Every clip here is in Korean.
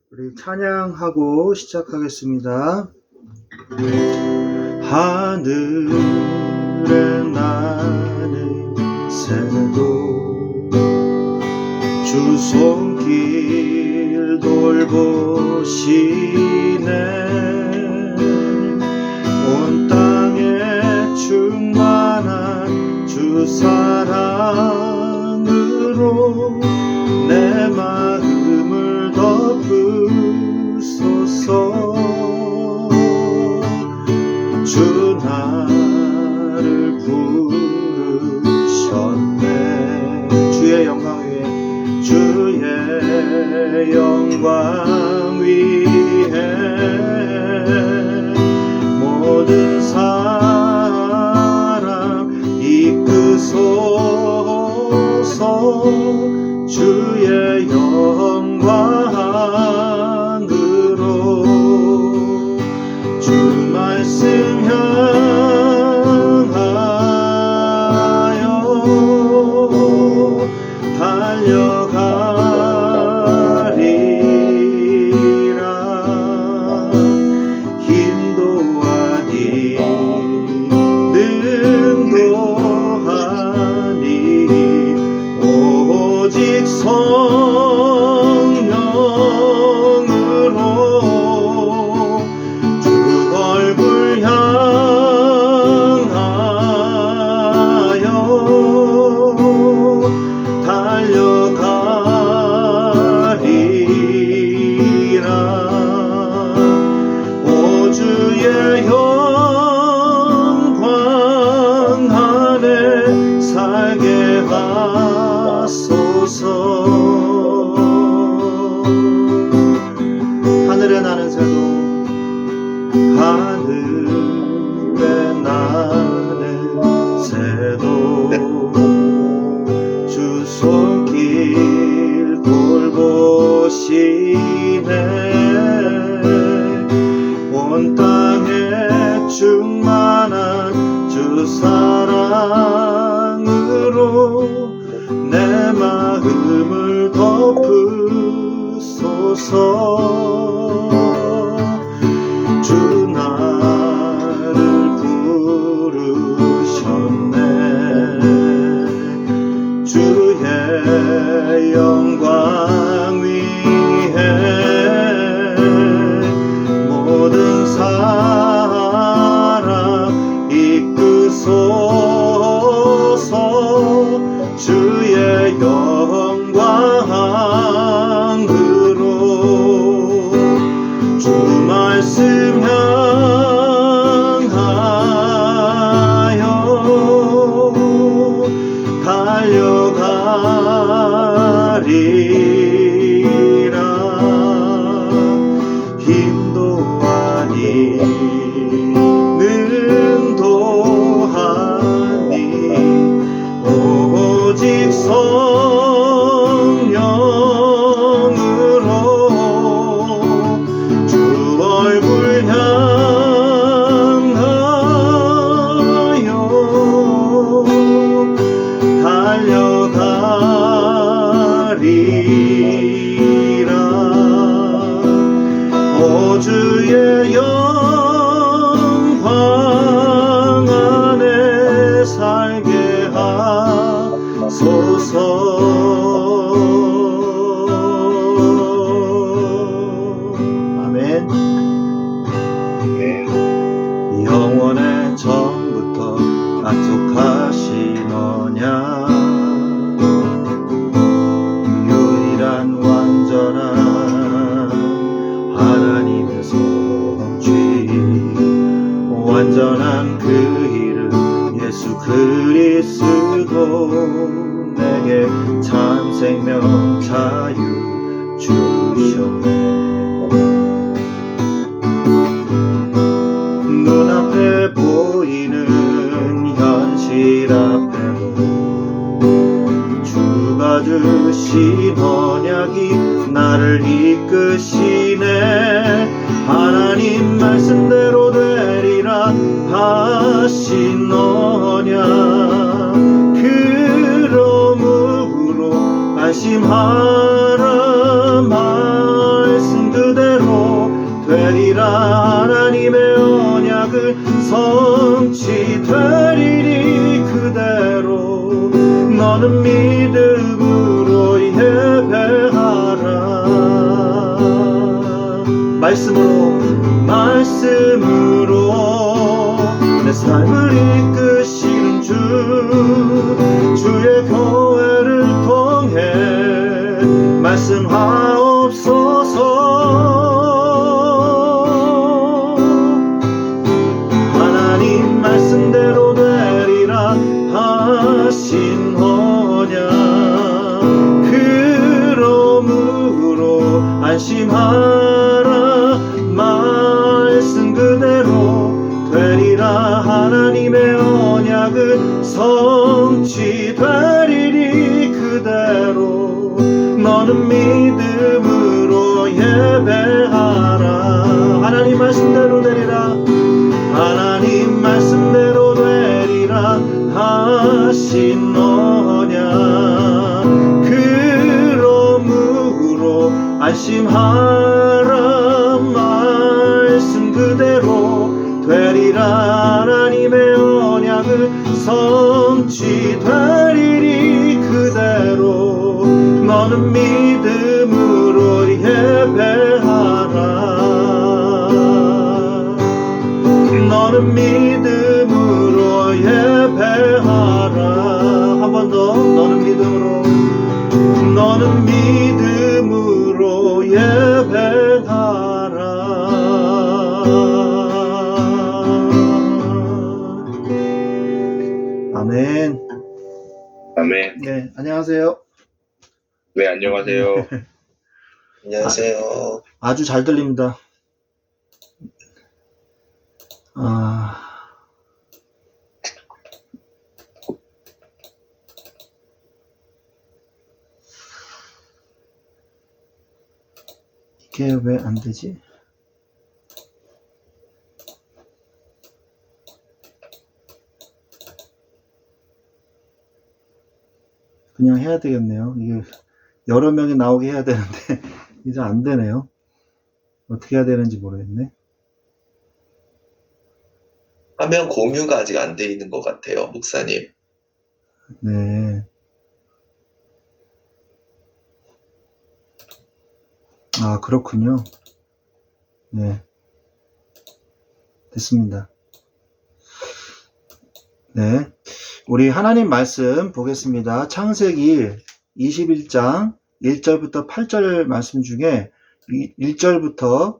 우리 찬양하고 시작하겠습니다. 하늘에 나는 새도 주 손길 돌보시네. 온 땅에 충만한 주 사랑으로 내 마음을 덮으소서. 주 나를 부르셨네. 주의 영광 위에, 주의 영광 위에 모든 사람 이끄소서. 주의 영광으로 주 말씀 향하여 달려가리라. 힘도 아니 능도 아니 오직 성령으로 주 얼굴 향하여 달려가리라. 오 주의 영광 안에 살게 하소서. 하늘에 나는 새도, 하늘에 나는 새도 주 손길 돌보시네. 온 땅에 충만한 주 사랑으로 내 마음을 덮으소서. 주 나를 부르셨네. 주의 영광 위에 모든 사람 이끄소서. 주의 영광으로 주 말씀 향하여 달려가리라. 힘도 아니 능도 아니 오직 성령으로 주 얼굴 향하여 달려가리라. 오 주의 영광 안에 살게 하소서. 아멘. 영원의 전부터 약속하시노냐. 유일한 완전한 하나님의 성취, 완전한 그 이름 예수 그리스도 내게 참 생명 자유 주셨네. 눈앞에 보이는 현실 앞에도 주가 주신 언약이 나를 이끄시네. 하나님 말씀대로 되리라 하신 언약, 그러므로 안심하라 말씀 되리라. 하나님의 언약을 성취되리니 그대로 너는 믿음으로 예배하라. 말씀으로 내 삶을 이끄시는 주의 교회를 통해 말씀하옵소서. 하나님 말씀대로 되리라 하신 언약, 그러므로 안심하라. 말씀 그대로 되리라. 하나님의 언약은 성취되리니 그대로 너는 믿음으로 예배하라. 하나님 말씀대로 되리라. 하나님 말씀대로 되리라 하신 언약, 그러므로 안심하라. 말씀 그대로 되리라. 하나님의 언약은 성취되리니 그대로 너는 믿음으로 예배하라. 너는 믿음으로 예배하라. 한 번 더. 너는 믿음으로 예배하라. 아멘. 아멘. 네, 안녕하세요. 네, 안녕하세요. 안녕하세요. 아주 잘 들립니다. 이게 왜 안 되지? 그냥 해야 되겠네요. 이게 여러 명이 나오게 해야 되는데 이제 안 되네요. 어떻게 해야 되는지 모르겠네. 화면 공유가 아직 안 돼 있는 것 같아요, 목사님. 네. 아, 그렇군요. 네. 됐습니다. 네. 우리 하나님 말씀 보겠습니다. 창세기 21장 1절부터 8절 말씀 중에 1절부터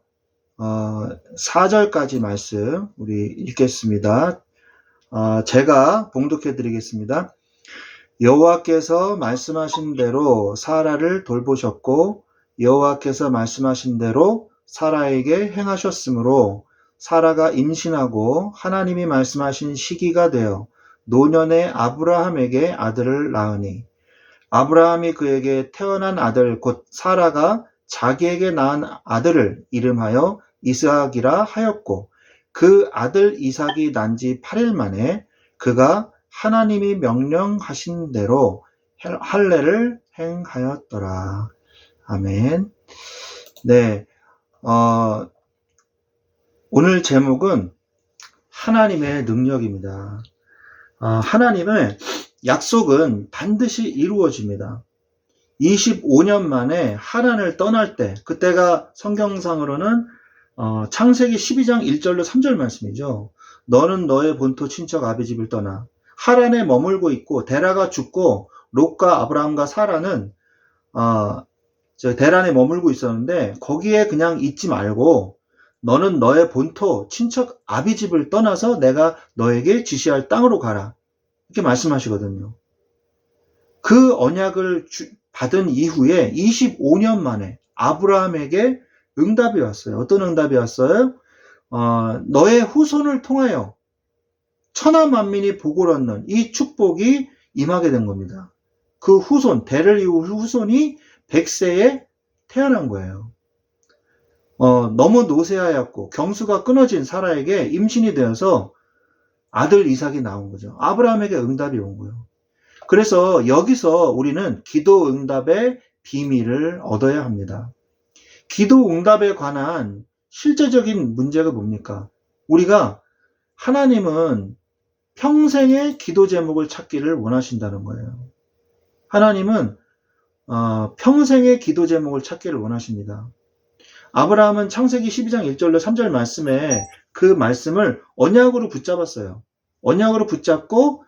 4절까지 말씀 우리 읽겠습니다. 제가 봉독해 드리겠습니다. 여호와께서 말씀하신 대로 사라를 돌보셨고 여호와께서 말씀하신 대로 사라에게 행하셨으므로 사라가 임신하고 하나님이 말씀하신 시기가 되어 노년의 아브라함에게 아들을 낳으니 아브라함이 그에게 태어난 아들 곧 사라가 자기에게 낳은 아들을 이름하여 이스하기라 하였고 그 아들 이삭이 난 지 8일 만에 그가 하나님이 명령하신 대로 할례를 행하였더라. 아멘. 네, 오늘 제목은 하나님의 능력입니다. 하나님의 약속은 반드시 이루어집니다. 25년 만에 하란을 떠날 때, 그때가 성경상으로는 창세기 12장 1절로 3절 말씀이죠. 너는 너의 본토 친척 아비집을 떠나 하란에 머물고 있고 데라가 죽고 롯과 아브라함과 사라는 데란에 머물고 있었는데 거기에 그냥 있지 말고 너는 너의 본토 친척 아비집을 떠나서 내가 너에게 지시할 땅으로 가라. 이렇게 말씀하시거든요. 그 언약을 받은 이후에 25년 만에 아브라함에게 응답이 왔어요. 어떤 응답이 왔어요? 너의 후손을 통하여 천하 만민이 복을 얻는 이 축복이 임하게 된 겁니다. 그 후손, 대를 이후 후손이 100세에 태어난 거예요. 너무 노쇠하였고 경수가 끊어진 사라에게 임신이 되어서 아들 이삭이 나온 거죠. 아브라함에게 응답이 온 거예요. 그래서 여기서 우리는 기도 응답의 비밀을 얻어야 합니다. 기도 응답에 관한 실제적인 문제가 뭡니까? 우리가 하나님은 평생의 기도 제목을 찾기를 원하신다는 거예요. 하나님은 평생의 기도 제목을 찾기를 원하십니다. 아브라함은 창세기 12장 1절로 3절 말씀에 그 말씀을 언약으로 붙잡았어요. 언약으로 붙잡고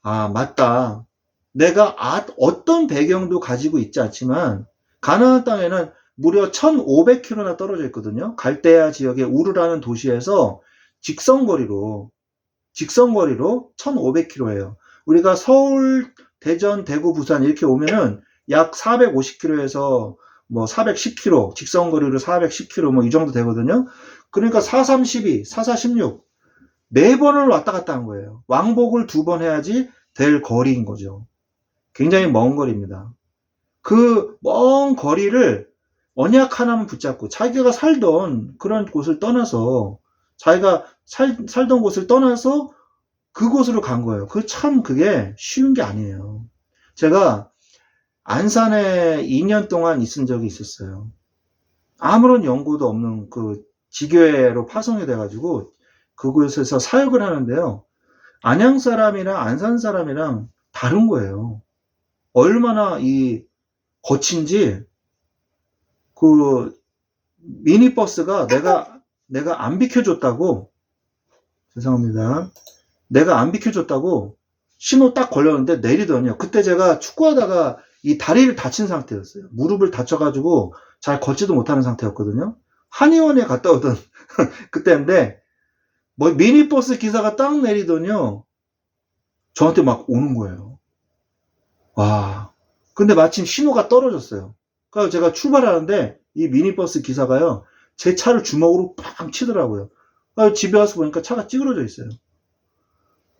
맞다. 내가 어떤 배경도 가지고 있지 않지만 가나안 땅에는 무려 1500km나 떨어져 있거든요. 갈대아 지역의 우르라는 도시에서 직선거리로 1500km예요. 우리가 서울, 대전, 대구, 부산 이렇게 오면은 약 450km에서 뭐 410km, 직선거리로 410km 뭐 이 정도 되거든요. 그러니까 4312, 4416 4번을 왔다 갔다 한 거예요. 왕복을 2번 해야지 될 거리인 거죠. 굉장히 먼 거리입니다. 그 먼 거리를 언약 하나만 붙잡고 자기가 살던 그런 곳을 떠나서 자기가 살던 곳을 떠나서 그곳으로 간 거예요. 그게 쉬운 게 아니에요. 제가 안산에 2년 동안 있은 적이 있었어요. 아무런 연고도 없는 그 지교회로 파송이 돼가지고 그곳에서 사역을 하는데요. 안양 사람이랑 안산 사람이랑 다른 거예요. 얼마나 거친지 그 미니버스가 내가 안 비켜줬다고 죄송합니다. 내가 안 비켜줬다고 신호 딱 걸렸는데 내리더니요. 그때 제가 축구하다가 이 다리를 다친 상태였어요. 무릎을 다쳐가지고 잘 걷지도 못하는 상태였거든요. 한의원에 갔다 오던 그때인데 뭐 미니버스 기사가 딱 내리더니요. 저한테 막 오는 거예요. 와. 근데 마침 신호가 떨어졌어요. 그래서 제가 출발하는데 이 미니버스 기사가요. 제 차를 주먹으로 팡 치더라고요. 집에 와서 보니까 차가 찌그러져 있어요.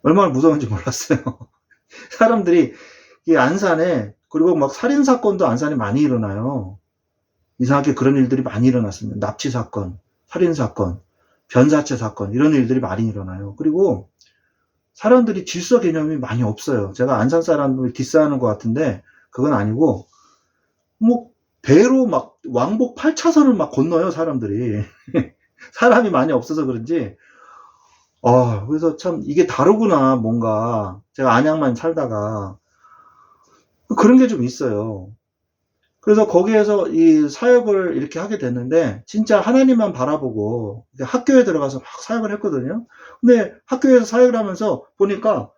얼마나 무서운지 몰랐어요. 사람들이 이 안산에 그리고 막 살인사건도 안산에 많이 일어나요. 이상하게 그런 일들이 많이 일어났습니다. 납치사건, 살인사건, 변사체 사건 이런 일들이 많이 일어나요. 그리고 사람들이 질서 개념이 많이 없어요. 제가 안산 사람들 디스하는 것 같은데 그건 아니고 뭐 배로 막 왕복 8차선을 막 건너요. 사람들이. 사람이 많이 없어서 그런지 그래서 참 이게 다르구나 뭔가 제가 안양만 살다가 그런 게 좀 있어요. 그래서 거기에서 이 사역을 이렇게 하게 됐는데 진짜 하나님만 바라보고 학교에 들어가서 막 사역을 했거든요. 근데 학교에서 사역을 하면서 보니까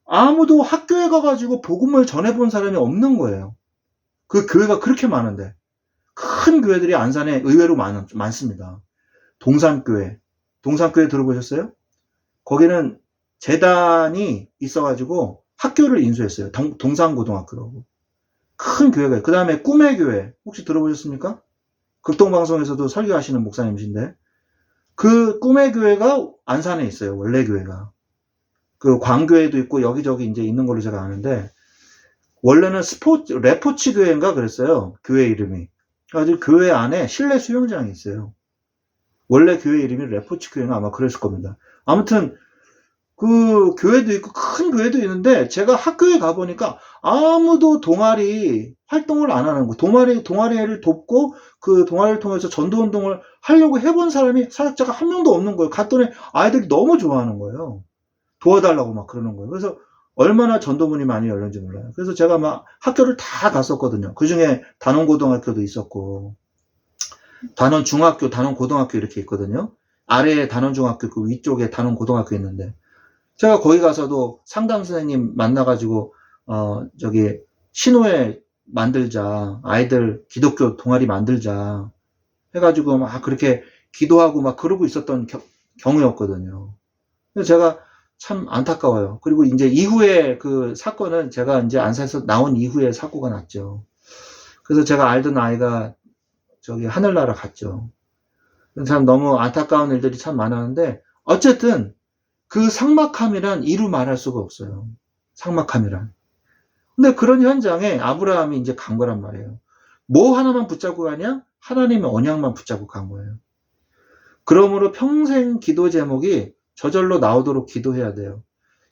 아무도 학교에 가가지고 복음을 전해본 사람이 없는 거예요. 그 교회가 그렇게 많은데 큰 교회들이 안산에 의외로 많습니다. 동산교회 들어보셨어요? 거기는 재단이 있어가지고 학교를 인수했어요. 동산고등학교라고. 큰 교회가. 그 다음에 꿈의 교회. 혹시 들어보셨습니까? 극동방송에서도 설교하시는 목사님이신데. 그 꿈의 교회가 안산에 있어요. 원래 교회가. 그 광교회도 있고 여기저기 이제 있는 걸로 제가 아는데, 원래는 레포츠 교회인가 그랬어요. 교회 이름이. 그래가지고 교회 안에 실내 수영장이 있어요. 원래 교회 이름이 레포츠 교회가 아마 그랬을 겁니다. 아무튼 그 교회도 있고 큰 교회도 있는데 제가 학교에 가보니까 아무도 동아리 활동을 안 하는 거. 동아리를 돕고 그 동아리를 통해서 전도운동을 하려고 해본 사역자가 한 명도 없는 거예요. 갔더니 아이들이 너무 좋아하는 거예요. 도와달라고 막 그러는 거예요. 그래서 얼마나 전도문이 많이 열렸는지 몰라요. 그래서 제가 막 학교를 다 갔었거든요. 그 중에 단원고등학교도 있었고 단원중학교, 단원고등학교 이렇게 있거든요. 아래에 단원중학교 그 위쪽에 단원고등학교 있는데 제가 거기 가서도 상담 선생님 만나가지고 신호회 만들자, 아이들 기독교 동아리 만들자 해가지고 막 그렇게 기도하고 막 그러고 있었던 경우였거든요. 그래서 제가 참 안타까워요. 그리고 이제 이후에 그 사건은 제가 이제 안산에서 나온 이후에 사고가 났죠. 그래서 제가 알던 아이가 하늘나라 갔죠. 참 너무 안타까운 일들이 참 많았는데 어쨌든 그 삭막함이란 이루 말할 수가 없어요. 삭막함이란. 근데 그런 현장에 아브라함이 이제 간 거란 말이에요. 뭐 하나만 붙잡고 가냐? 하나님의 언약만 붙잡고 간 거예요. 그러므로 평생 기도 제목이 저절로 나오도록 기도해야 돼요.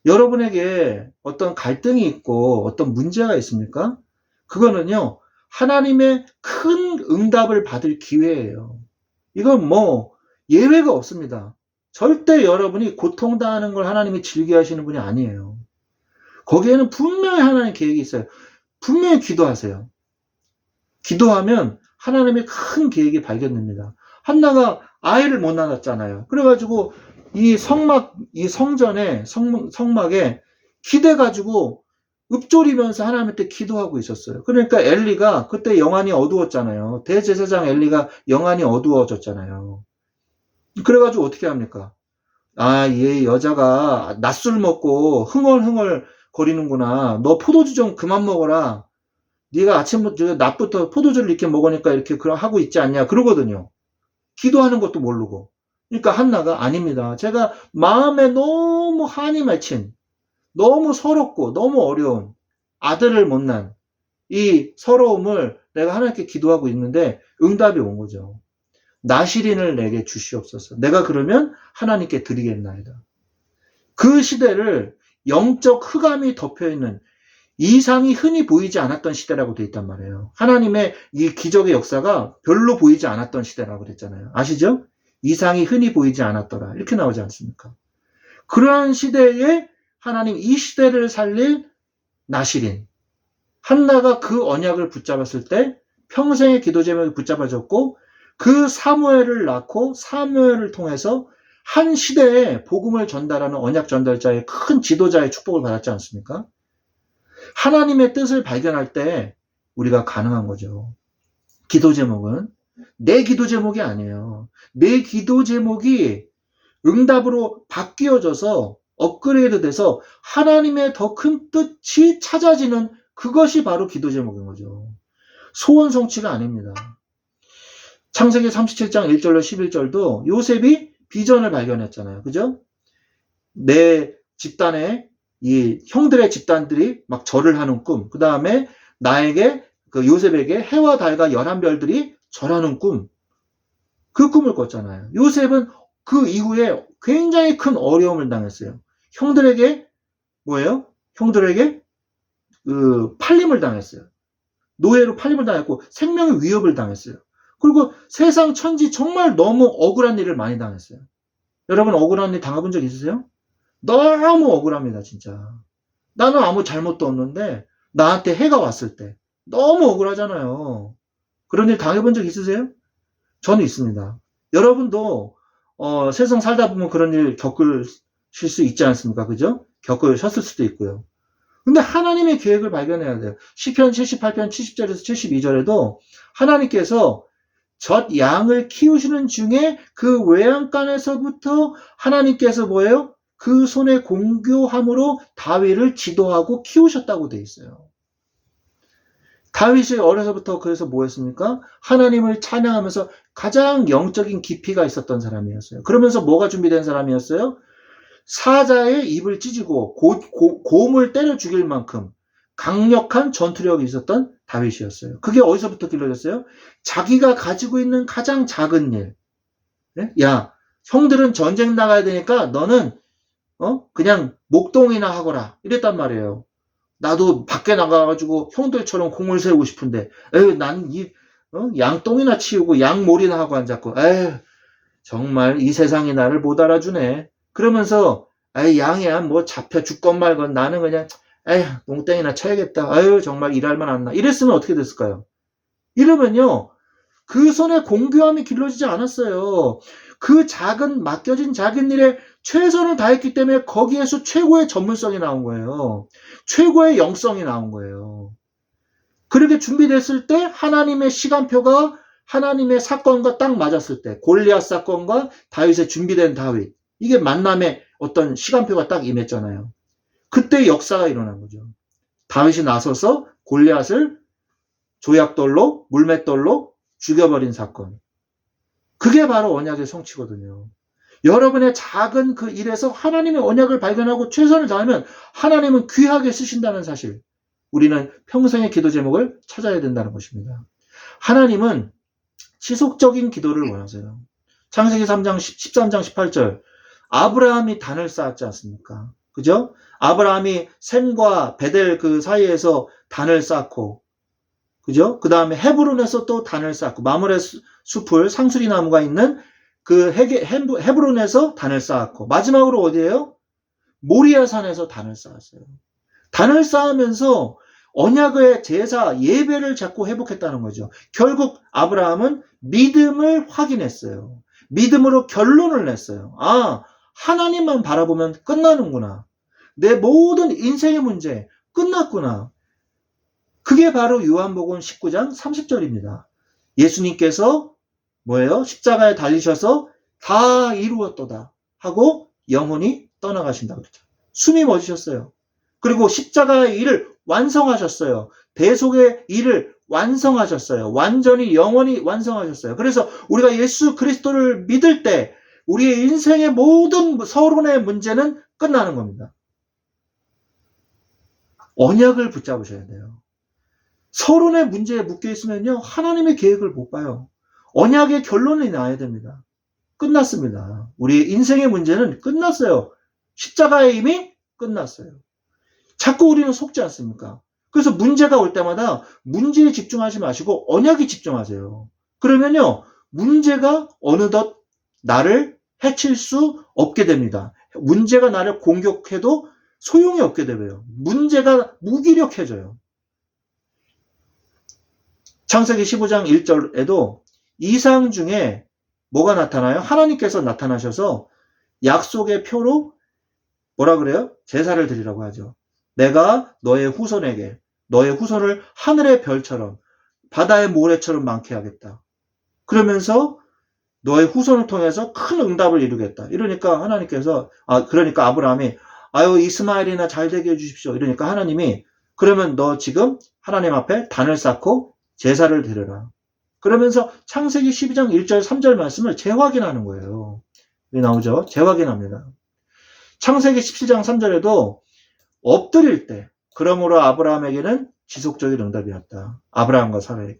여러분에게 어떤 갈등이 있고 어떤 문제가 있습니까? 그거는요, 하나님의 큰 응답을 받을 기회예요. 이건 뭐 예외가 없습니다. 절대 여러분이 고통당하는 걸 하나님이 즐겨 하시는 분이 아니에요. 거기에는 분명히 하나님 계획이 있어요. 분명히 기도하세요. 기도하면 하나님의 큰 계획이 발견됩니다. 한나가 아이를 못 낳았잖아요. 그래가지고 이 성전에 성막에 기대가지고 읊조리면서 하나님한테 기도하고 있었어요. 그러니까 엘리가 그때 영안이 어두웠잖아요. 대제사장 엘리가 영안이 어두워졌잖아요. 그래가지고 어떻게 합니까? 아, 얘 여자가 낮술 먹고 흥얼흥얼 거리는구나. 너 포도주 좀 그만 먹어라. 네가 아침부터 낮부터 포도주를 이렇게 먹으니까 이렇게 하고 있지 않냐 그러거든요. 기도하는 것도 모르고. 그러니까 한나가 아닙니다. 제가 마음에 너무 한이 맺힌, 너무 서럽고 너무 어려운 아들을 못 낳은 이 서러움을 내가 하나님께 기도하고 있는데 응답이 온 거죠. 나실인을 내게 주시옵소서. 내가 그러면 하나님께 드리겠나이다. 그 시대를 영적 흑암이 덮여있는 이상이 흔히 보이지 않았던 시대라고 되어 있단 말이에요. 하나님의 이 기적의 역사가 별로 보이지 않았던 시대라고 그랬잖아요. 아시죠? 이상이 흔히 보이지 않았더라. 이렇게 나오지 않습니까? 그러한 시대에 하나님 이 시대를 살릴 나실인 한나가 그 언약을 붙잡았을 때 평생의 기도 제목이 붙잡아졌고 그 사무엘을 낳고 사무엘을 통해서 한 시대에 복음을 전달하는 언약 전달자의 큰 지도자의 축복을 받았지 않습니까? 하나님의 뜻을 발견할 때 우리가 가능한 거죠. 기도 제목은 내 기도 제목이 아니에요. 내 기도 제목이 응답으로 바뀌어져서 업그레이드 돼서 하나님의 더 큰 뜻이 찾아지는 그것이 바로 기도 제목인 거죠. 소원 성취가 아닙니다. 창세기 37장 1절로 11절도 요셉이 비전을 발견했잖아요. 그죠? 내 집단에 이 형들의 집단들이 막 절을 하는 꿈, 그 다음에 나에게 그 요셉에게 해와 달과 11별들이 절하는 꿈, 그 꿈을 꿨잖아요. 요셉은 그 이후에 굉장히 큰 어려움을 당했어요. 형들에게 뭐예요? 형들에게 그 팔림을 당했어요. 노예로 팔림을 당했고 생명의 위협을 당했어요. 그리고 세상 천지 정말 너무 억울한 일을 많이 당했어요. 여러분 억울한 일 당해본 적 있으세요? 너무 억울합니다, 진짜. 나는 아무 잘못도 없는데 나한테 해가 왔을 때 너무 억울하잖아요. 그런 일 당해본 적 있으세요? 저는 있습니다. 여러분도 세상 살다 보면 그런 일 겪으실 수 있지 않습니까? 그죠? 겪으셨을 수도 있고요. 근데 하나님의 계획을 발견해야 돼요. 시편 78편 70절에서 72절에도 하나님께서 젖 양을 키우시는 중에 그 외양간에서부터 하나님께서 뭐예요? 그 손의 공교함으로 다윗을 지도하고 키우셨다고 돼 있어요. 다윗이 어려서부터 그래서 뭐였습니까? 하나님을 찬양하면서 가장 영적인 깊이가 있었던 사람이었어요. 그러면서 뭐가 준비된 사람이었어요? 사자의 입을 찢고 곰을 때려 죽일 만큼 강력한 전투력이 있었던 다윗이었어요. 그게 어디서부터 길러졌어요? 자기가 가지고 있는 가장 작은 일. 네? 야, 형들은 전쟁 나가야 되니까 너는 그냥 목동이나 하거라. 이랬단 말이에요. 나도 밖에 나가가지고 형들처럼 공을 세우고 싶은데, 난 양똥이나 치우고 양몰이나 하고 앉았고, 정말 이 세상이 나를 못 알아주네. 그러면서, 양이야, 뭐 잡혀 죽건 말건 나는 그냥, 농땡이나 쳐야겠다. 정말 일할 만 안 나. 이랬으면 어떻게 됐을까요? 이러면요, 그 손에 공교함이 길러지지 않았어요. 그 맡겨진 작은 일에 최선을 다했기 때문에 거기에서 최고의 전문성이 나온 거예요. 최고의 영성이 나온 거예요. 그렇게 준비됐을 때 하나님의 시간표가 하나님의 사건과 딱 맞았을 때 골리앗 사건과 다윗의 준비된 다윗 이게 만남의 어떤 시간표가 딱 임했잖아요. 그때 역사가 일어난 거죠. 다윗이 나서서 골리앗을 조약돌로 물맷돌로 죽여버린 사건. 그게 바로 언약의 성취거든요. 여러분의 작은 그 일에서 하나님의 언약을 발견하고 최선을 다하면 하나님은 귀하게 쓰신다는 사실. 우리는 평생의 기도 제목을 찾아야 된다는 것입니다. 하나님은 지속적인 기도를 원하세요. 창세기 3장 13장 18절 아브라함이 단을 쌓았지 않습니까? 그죠? 아브라함이 셈과 베델 그 사이에서 단을 쌓고 그죠? 그 다음에 헤브론에서 또 단을 쌓고 마므레 숲을 상수리 나무가 있는 그 헤브론에서 단을 쌓았고, 마지막으로 어디예요? 모리아 산에서 단을 쌓았어요. 단을 쌓으면서 언약의 제사, 예배를 자꾸 회복했다는 거죠. 결국 아브라함은 믿음을 확인했어요. 믿음으로 결론을 냈어요. 아, 하나님만 바라보면 끝나는구나. 내 모든 인생의 문제 끝났구나. 그게 바로 요한복음 19장 30절입니다. 예수님께서 뭐예요? 십자가에 달리셔서 다 이루었도다 하고 영혼이 떠나가신다 그랬죠. 숨이 멎으셨어요. 그리고 십자가의 일을 완성하셨어요. 대속의 일을 완성하셨어요. 완전히 영원히 완성하셨어요. 그래서 우리가 예수 그리스도를 믿을 때 우리의 인생의 모든 서론의 문제는 끝나는 겁니다. 언약을 붙잡으셔야 돼요. 서론의 문제에 묶여 있으면요, 하나님의 계획을 못 봐요. 언약의 결론이 나야 됩니다. 끝났습니다. 우리 인생의 문제는 끝났어요. 십자가의 힘이 끝났어요. 자꾸 우리는 속지 않습니까? 그래서 문제가 올 때마다 문제에 집중하지 마시고 언약에 집중하세요. 그러면요, 문제가 어느덧 나를 해칠 수 없게 됩니다. 문제가 나를 공격해도 소용이 없게 되고요. 문제가 무기력해져요. 창세기 15장 1절에도 이상 중에 뭐가 나타나요? 하나님께서 나타나셔서 약속의 표로 뭐라 그래요? 제사를 드리라고 하죠. 내가 너의 후손에게 너의 후손을 하늘의 별처럼 바다의 모래처럼 많게 하겠다. 그러면서 너의 후손을 통해서 큰 응답을 이루겠다. 이러니까 하나님께서 그러니까 아브라함이 아유 이스마엘이나 잘 되게 해주십시오. 이러니까 하나님이 그러면 너 지금 하나님 앞에 단을 쌓고 제사를 드려라. 그러면서 창세기 12장 1절 3절 말씀을 재확인하는 거예요. 여기 나오죠? 재확인합니다. 창세기 17장 3절에도 엎드릴 때 그러므로 아브라함에게는 지속적인 응답이었다. 아브라함과 사라에게.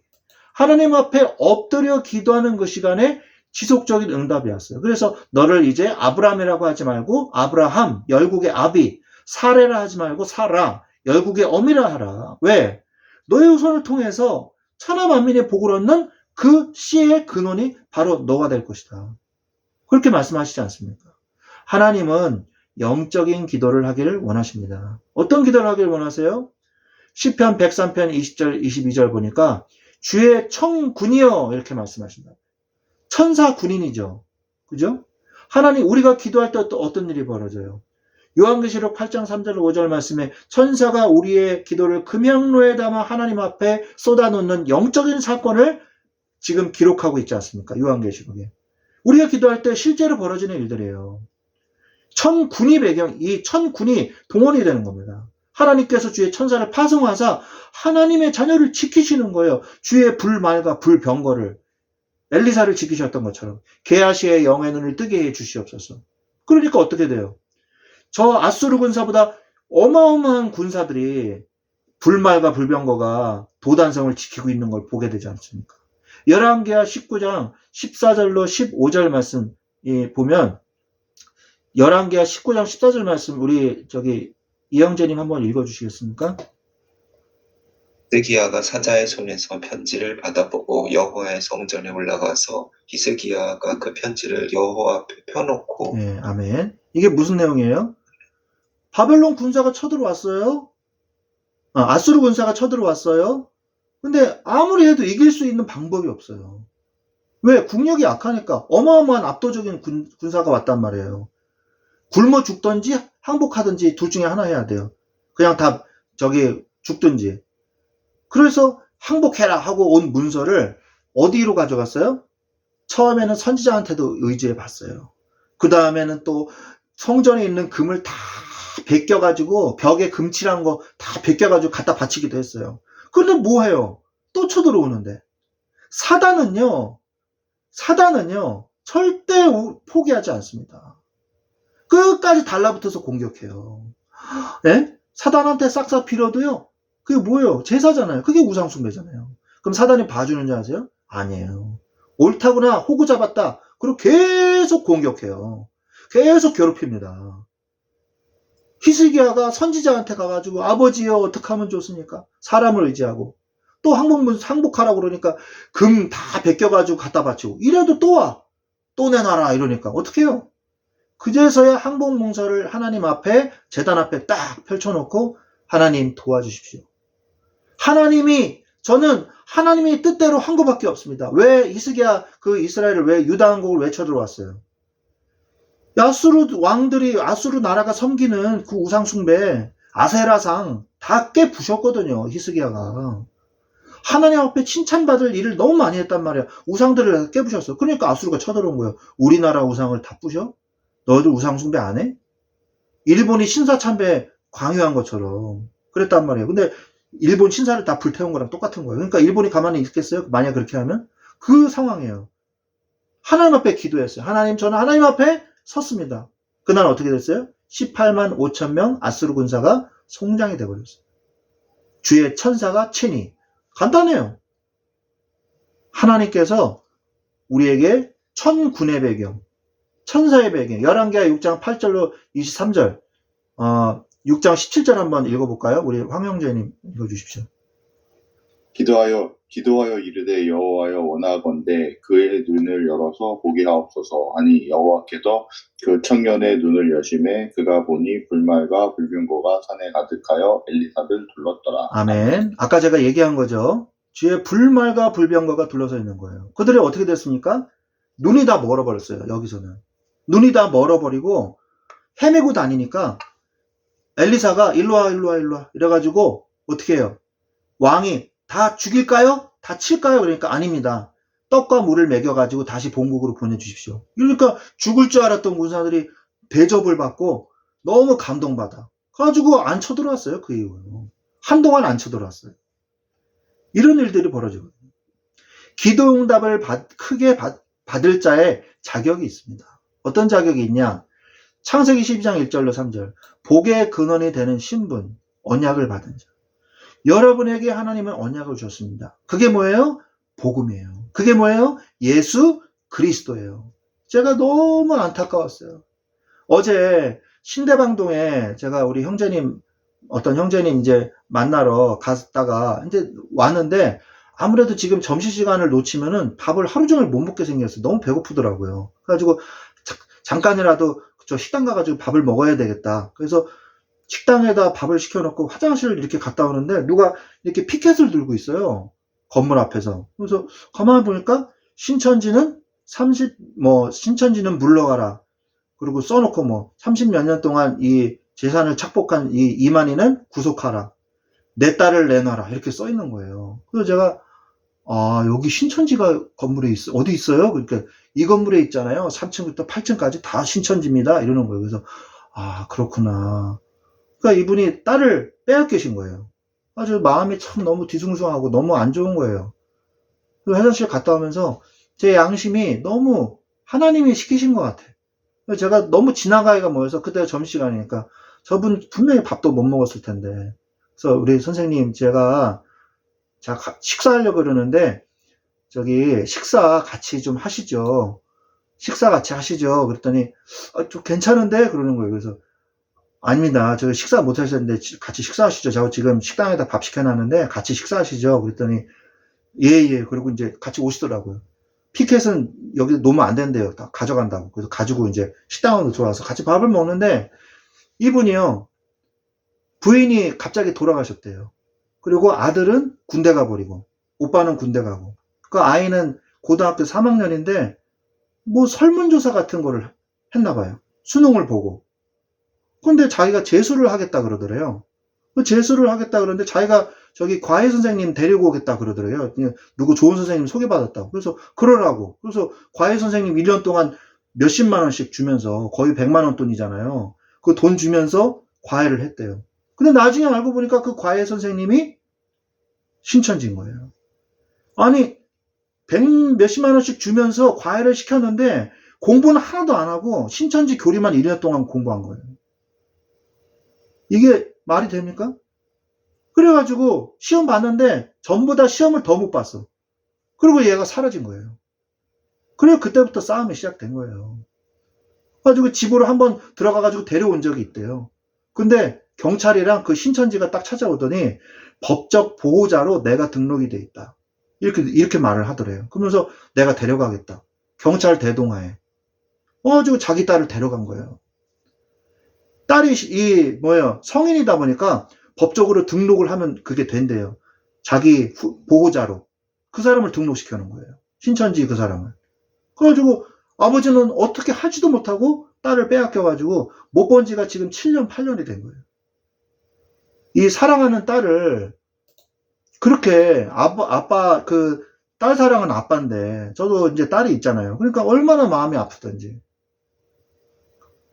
하나님 앞에 엎드려 기도하는 그 시간에 지속적인 응답이었어요. 그래서 너를 이제 아브라함이라고 하지 말고 아브라함, 열국의 아비, 사레라 하지 말고 사라, 열국의 어미라 하라. 왜? 너의 후손을 통해서 천하 만민의 복을 얻는 그 씨의 근원이 바로 너가 될 것이다. 그렇게 말씀하시지 않습니까? 하나님은 영적인 기도를 하기를 원하십니다. 어떤 기도를 하기를 원하세요? 시편 103편 20절 22절 보니까 주의 청군이여 이렇게 말씀하신다. 천사 군인이죠. 그죠? 하나님 우리가 기도할 때 또 어떤 일이 벌어져요? 요한계시록 8장 3절 5절 말씀에 천사가 우리의 기도를 금양로에 담아 하나님 앞에 쏟아놓는 영적인 사건을 지금 기록하고 있지 않습니까? 요한계시록에. 우리가 기도할 때 실제로 벌어지는 일들이에요. 천군이 이 천군이 동원이 되는 겁니다. 하나님께서 주의 천사를 파송하사 하나님의 자녀를 지키시는 거예요. 주의 불말과 불병거를 엘리사를 지키셨던 것처럼 게하시의 영의 눈을 뜨게 해 주시옵소서. 그러니까 어떻게 돼요? 저 아수르 군사보다 어마어마한 군사들이 불말과 불병거가 도단성을 지키고 있는 걸 보게 되지 않습니까? 열왕기하 19장 14절로 15절 말씀 보면 열왕기하 19장 14절 말씀 우리 이영재님 한번 읽어주시겠습니까? 히스기야가 사자의 손에서 편지를 받아보고 여호와의 성전에 올라가서 히스기야가 그 편지를 여호와 앞에 펴놓고 네, 아멘. 이게 무슨 내용이에요? 바벨론 군사가 쳐들어왔어요. 아수르 군사가 쳐들어왔어요. 근데 아무리 해도 이길 수 있는 방법이 없어요. 왜? 국력이 약하니까. 어마어마한 압도적인 군사가 왔단 말이에요. 굶어 죽든지 항복하든지 둘 중에 하나 해야 돼요. 그냥 다 죽든지. 그래서 항복해라 하고 온 문서를 어디로 가져갔어요? 처음에는 선지자한테도 의지해 봤어요. 그 다음에는 또 성전에 있는 금을 다 베껴가지고 벽에 금칠한 거 다 베껴가지고 갖다 바치기도 했어요. 그런데 뭐 해요? 또 쳐들어오는데. 사단은요 절대 포기하지 않습니다. 끝까지 달라붙어서 공격해요. 네? 사단한테 싹싹 빌어도요. 그게 뭐예요? 제사잖아요. 그게 우상숭배잖아요. 그럼 사단이 봐주는 줄 아세요? 아니에요. 옳다구나, 호구 잡았다. 그리고 계속 공격해요. 계속 괴롭힙니다. 히스기야가 선지자한테 가가지고 아버지여 어떻게 하면 좋습니까? 사람을 의지하고 또 항복하라고 그러니까 금 다 베껴가지고 갖다 바치고 이래도 또 와. 또 내놔라 이러니까 어떻게 해요? 그제서야 항복몽서를 하나님 앞에 제단 앞에 딱 펼쳐놓고 하나님 도와주십시오. 저는 하나님의 뜻대로 한 것밖에 없습니다. 왜 히스기야 그 이스라엘을 왜 유다 왕국을 왜 쳐들어왔어요? 아수르 나라가 섬기는 그 우상 숭배 아세라상 다 깨부셨거든요. 히스기야가. 하나님 앞에 칭찬받을 일을 너무 많이 했단 말이야. 우상들을 깨부셨어. 그러니까 아수르가 쳐들어온 거예요. 우리나라 우상을 다 부셔? 너희들 우상 숭배 안 해? 일본이 신사 참배 강요한 것처럼 그랬단 말이에요. 근데 일본 신사를 다 불태운 거랑 똑같은 거예요. 그러니까 일본이 가만히 있겠어요? 만약 그렇게 하면? 그 상황이에요. 하나님 앞에 기도했어요. 저는 하나님 앞에 섰습니다. 그날 어떻게 됐어요? 18만 5천 명 아수르 군사가 송장이 되어버렸어요. 주의 천사가 친히. 간단해요. 하나님께서 우리에게 천군의 배경, 천사의 배경, 열왕기하 6장 8절로 23절, 6장 17절 한번 읽어볼까요? 우리 황영재님 읽어주십시오. 기도하여 이르되 여호와여 원하건대 그의 눈을 열어서 보게 하옵소서 하니 여호와께서 그 청년의 눈을 여심해 그가 보니 불말과 불병거가 산에 가득하여 엘리사를 둘렀더라. 아멘. 아까 제가 얘기한 거죠. 주의 불말과 불병거가 둘러서 있는 거예요. 그들이 어떻게 됐습니까? 눈이 다 멀어버렸어요. 여기서는. 눈이 다 멀어버리고 헤매고 다니니까 엘리사가 일로와 이래가지고 어떻게 해요? 왕이 다 죽일까요? 다 칠까요? 그러니까 아닙니다. 떡과 물을 먹여가지고 다시 본국으로 보내주십시오. 그러니까 죽을 줄 알았던 군사들이 대접을 받고 너무 감동받아. 그래가지고 안 쳐들어왔어요. 그 이후로. 한동안 안 쳐들어왔어요. 이런 일들이 벌어지거든요. 기도응답을 크게 받을 자의 자격이 있습니다. 어떤 자격이 있냐? 창세기 12장 1절로 3절. 복의 근원이 되는 신분, 언약을 받은 자. 여러분에게 하나님은 언약을 주셨습니다. 그게 뭐예요? 복음이에요. 그게 뭐예요? 예수 그리스도예요. 제가 너무 안타까웠어요. 어제 신대방동에 제가 우리 어떤 형제님 이제 만나러 갔다가 이제 왔는데 아무래도 지금 점심시간을 놓치면은 밥을 하루 종일 못 먹게 생겼어요. 너무 배고프더라고요. 그래가지고 잠깐이라도 저 식당 가가지고 밥을 먹어야 되겠다. 그래서 식당에다 밥을 시켜놓고 화장실을 이렇게 갔다 오는데 누가 이렇게 피켓을 들고 있어요. 건물 앞에서. 그래서 가만히 보니까 신천지는 물러가라. 그리고 써놓고 30몇 년 동안 이 재산을 착복한 이 이만희는 구속하라. 내 딸을 내놔라. 이렇게 써 있는 거예요. 그래서 제가 여기 신천지가 건물에 있어. 어디 있어요? 그러니까 이 건물에 있잖아요. 3층부터 8층까지 다 신천지입니다. 이러는 거예요. 그래서 그렇구나. 그러니까 이분이 딸을 빼앗기신 거예요. 아주 마음이 참 너무 뒤숭숭하고 너무 안 좋은 거예요. 그래서 화장실 갔다 오면서 제 양심이 너무 하나님이 시키신 것 같아. 그래서 제가 너무 지나가기가 뭐해서 그때가 점심시간이니까 저분 분명히 밥도 못 먹었을 텐데. 그래서 우리 선생님 제가 식사하려고 그러는데 저기 식사 같이 좀 하시죠. 식사 같이 하시죠. 그랬더니 좀 괜찮은데 그러는 거예요. 그래서 아닙니다. 저 식사 못 하셨는데 같이 식사하시죠. 제가 지금 식당에다 밥 시켜놨는데 같이 식사하시죠. 그랬더니 예. 그리고 이제 같이 오시더라고요. 피켓은 여기 놓으면 안 된대요. 다 가져간다고. 그래서 가지고 이제 식당으로 들어와서 같이 밥을 먹는데 이분이요. 부인이 갑자기 돌아가셨대요. 그리고 아들은 군대 가버리고 오빠는 군대 가고 그 아이는 고등학교 3학년인데 설문조사 같은 거를 했나 봐요. 수능을 보고. 근데 자기가 재수를 하겠다 그러더래요. 재수를 하겠다 그러는데 자기가 저기 과외 선생님 데리고 오겠다 그러더래요. 누구 좋은 선생님 소개받았다고. 그래서 그러라고. 그래서 과외 선생님 1년 동안 몇십만 원씩 주면서 거의 100만 원 돈이잖아요. 그 돈 주면서 과외를 했대요. 근데 나중에 알고 보니까 그 과외 선생님이 신천지인 거예요. 아니 100몇십만 원씩 주면서 과외를 시켰는데 공부는 하나도 안 하고 신천지 교리만 1년 동안 공부한 거예요. 이게 말이 됩니까? 그래가지고 시험 봤는데 전부 다 시험을 더 못 봤어. 그리고 얘가 사라진 거예요. 그래서 그때부터 싸움이 시작된 거예요. 그래가지고 집으로 한번 들어가가지고 데려온 적이 있대요. 근데 경찰이랑 그 신천지가 딱 찾아오더니 법적 보호자로 내가 등록이 돼 있다. 이렇게 말을 하더래요. 그러면서 내가 데려가겠다. 경찰 대동하에. 가지고 자기 딸을 데려간 거예요. 딸이 성인이다 보니까 법적으로 등록을 하면 그게 된대요. 자기 보호자로. 그 사람을 등록시켜 놓은 거예요. 신천지 그 사람을. 그래가지고 아버지는 어떻게 하지도 못하고 딸을 빼앗겨가지고 못 본 지가 지금 7년, 8년이 된 거예요. 이 사랑하는 딸을 그렇게 딸 사랑은 아빠인데 저도 이제 딸이 있잖아요. 그러니까 얼마나 마음이 아프던지.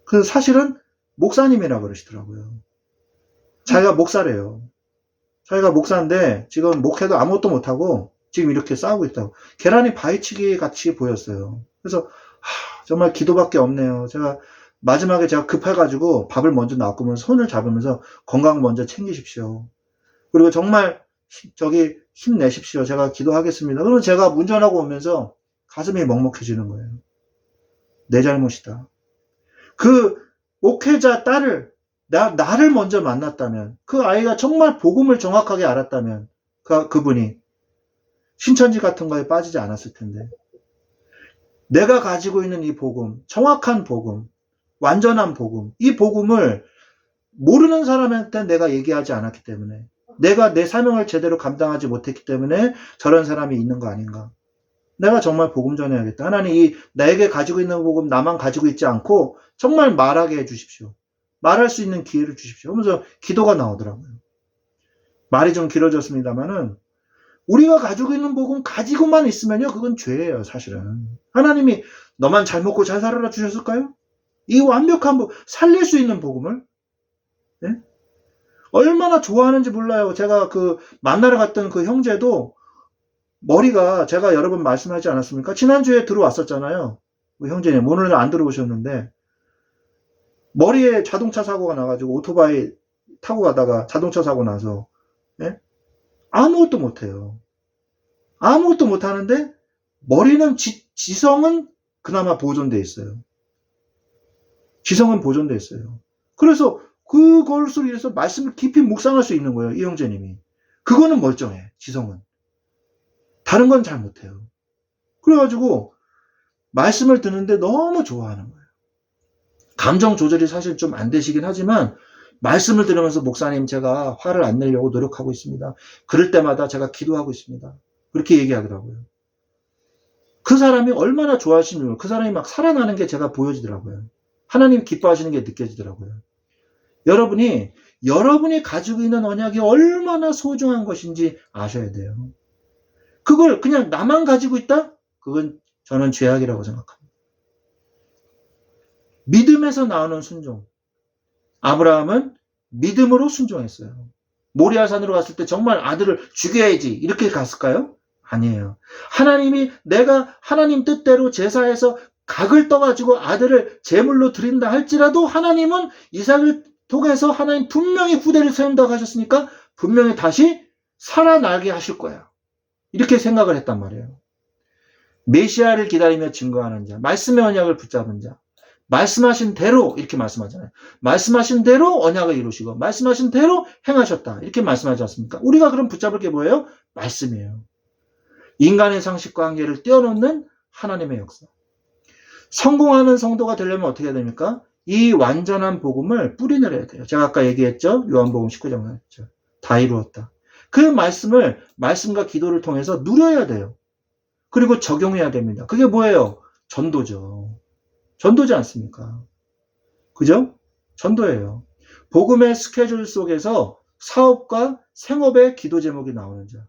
그 사실은 목사님이라 그러시더라고요. 자기가 목사래요. 자기가 목사인데 지금 목회도 아무것도 못하고 지금 이렇게 싸우고 있다고. 계란이 바위치기 같이 보였어요. 그래서 정말 기도밖에 없네요. 마지막에 제가 급해가지고 밥을 먼저 놔두면 손을 잡으면서 건강 먼저 챙기십시오. 그리고 정말 힘내십시오. 제가 기도하겠습니다. 그러면 제가 운전하고 오면서 가슴이 먹먹해지는 거예요. 내 잘못이다. 그 목회자 딸을 나를 먼저 만났다면, 그 아이가 정말 복음을 정확하게 알았다면 그분이 신천지 같은 거에 빠지지 않았을 텐데, 내가 가지고 있는 이 복음, 정확한 복음, 완전한 복음, 이 복음을 모르는 사람한테 내가 얘기하지 않았기 때문에, 내가 내 사명을 제대로 감당하지 못했기 때문에 저런 사람이 있는 거 아닌가. 내가 정말 복음 전해야겠다. 하나님, 나에게 가지고 있는 복음 나만 가지고 있지 않고 정말 말하게 해주십시오. 말할 수 있는 기회를 주십시오. 하면서 기도가 나오더라고요. 말이 좀 길어졌습니다만은, 우리가 가지고 있는 복음 가지고만 있으면요, 그건 죄예요, 사실은. 하나님이 너만 잘 먹고 잘 살아라 주셨을까요? 이 완벽한 살릴 수 있는 복음을, 네? 얼마나 좋아하는지 몰라요. 제가 만나러 갔던 그 형제도 머리가, 제가 여러 번 말씀하지 않았습니까? 지난주에 들어왔었잖아요. 형제님, 오늘은 안 들어오셨는데, 머리에 자동차 사고가 나가지고 오토바이 타고 가다가 자동차 사고 나서, 네? 아무것도 못해요. 아무것도 못하는데 머리는 지성은 그나마 보존돼 있어요. 지성은 보존돼 있어요. 그래서 그것을 위해서 말씀을 깊이 묵상할 수 있는 거예요. 이 형제님이. 그거는 멀쩡해. 지성은. 다른 건 잘 못해요. 그래가지고 말씀을 듣는데 너무 좋아하는 거예요. 감정 조절이 사실 좀 안 되시긴 하지만 말씀을 들으면서 목사님, 제가 화를 안 내려고 노력하고 있습니다. 그럴 때마다 제가 기도하고 있습니다. 그렇게 얘기하더라고요. 그 사람이 얼마나 좋아하시는, 그 사람이 막 살아나는 게 제가 보여지더라고요. 하나님 기뻐하시는 게 느껴지더라고요. 여러분이 가지고 있는 언약이 얼마나 소중한 것인지 아셔야 돼요. 그걸 그냥 나만 가지고 있다? 그건 저는 죄악이라고 생각합니다. 믿음에서 나오는 순종. 아브라함은 믿음으로 순종했어요. 모리아산으로 갔을 때 정말 아들을 죽여야지 이렇게 갔을까요? 아니에요. 하나님이 내가 하나님 뜻대로 제사에서 각을 떠가지고 아들을 제물로 드린다 할지라도 하나님은 이삭을 통해서 하나님 분명히 후대를 세운다고 하셨으니까 분명히 다시 살아나게 하실 거야. 이렇게 생각을 했단 말이에요. 메시아를 기다리며 증거하는 자, 말씀의 언약을 붙잡은 자, 말씀하신 대로 이렇게 말씀하잖아요. 말씀하신 대로 언약을 이루시고 말씀하신 대로 행하셨다. 이렇게 말씀하지 않습니까? 우리가 그럼 붙잡을 게 뭐예요? 말씀이에요. 인간의 상식과 한계를 뛰어넘는 하나님의 역사. 성공하는 성도가 되려면 어떻게 해야 됩니까? 이 완전한 복음을 뿌리내려야 돼요. 제가 아까 얘기했죠? 요한복음 19장 했죠. 다 이루었다. 그 말씀을 말씀과 기도를 통해서 누려야 돼요. 그리고 적용해야 됩니다. 그게 뭐예요? 전도죠. 전도지 않습니까? 그죠? 전도예요. 복음의 스케줄 속에서 사업과 생업의 기도 제목이 나오는 자.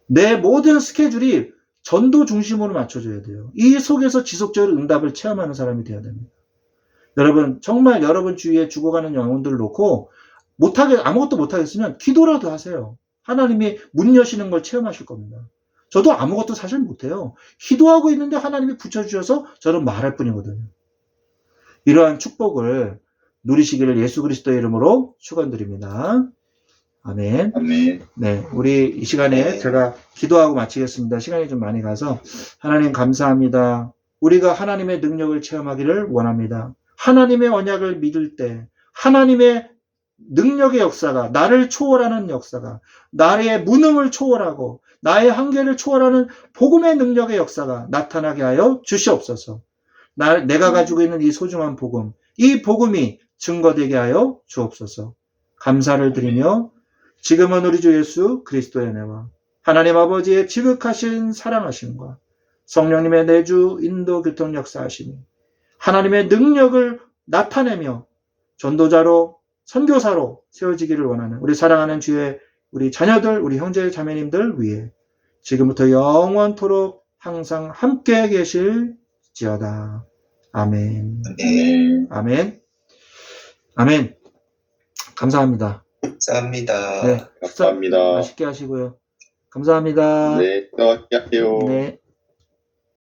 내 모든 스케줄이 전도 중심으로 맞춰져야 돼요. 이 속에서 지속적으로 응답을 체험하는 사람이 되어야 됩니다. 여러분, 정말 여러분 주위에 죽어가는 영혼들을 놓고 아무것도 못하겠으면 기도라도 하세요. 하나님이 문 여시는 걸 체험하실 겁니다. 저도 아무것도 사실 못해요. 기도하고 있는데 하나님이 붙여주셔서 저는 말할 뿐이거든요. 이러한 축복을 누리시기를 예수 그리스도의 이름으로 축원드립니다. 아멘. 아멘. 네, 우리 이 시간에 제가 기도하고 마치겠습니다. 시간이 좀 많이 가서 하나님 감사합니다. 우리가 하나님의 능력을 체험하기를 원합니다. 하나님의 언약을 믿을 때 하나님의 능력의 역사가, 나를 초월하는 역사가, 나의 무능을 초월하고 나의 한계를 초월하는 복음의 능력의 역사가 나타나게 하여 주시옵소서. 내가 가지고 있는 이 소중한 복음, 이 복음이 증거되게 하여 주옵소서. 감사를 드리며 지금은 우리 주 예수 그리스도의 은혜와 하나님 아버지의 지극하신 사랑하심과 성령님의 내주 인도 교통 역사하심이 하나님의 능력을 나타내며 전도자로 선교사로 세워지기를 원하는 우리 사랑하는 주의 우리 자녀들, 우리 형제 자매님들 위해 지금부터 영원토록 항상 함께 계실지어다. 아멘. 네, 아멘. 아멘. 감사합니다. 감사합니다. 네. 식사 감사합니다. 맛있게 하시고요. 감사합니다. 네, 또 할게요. 네.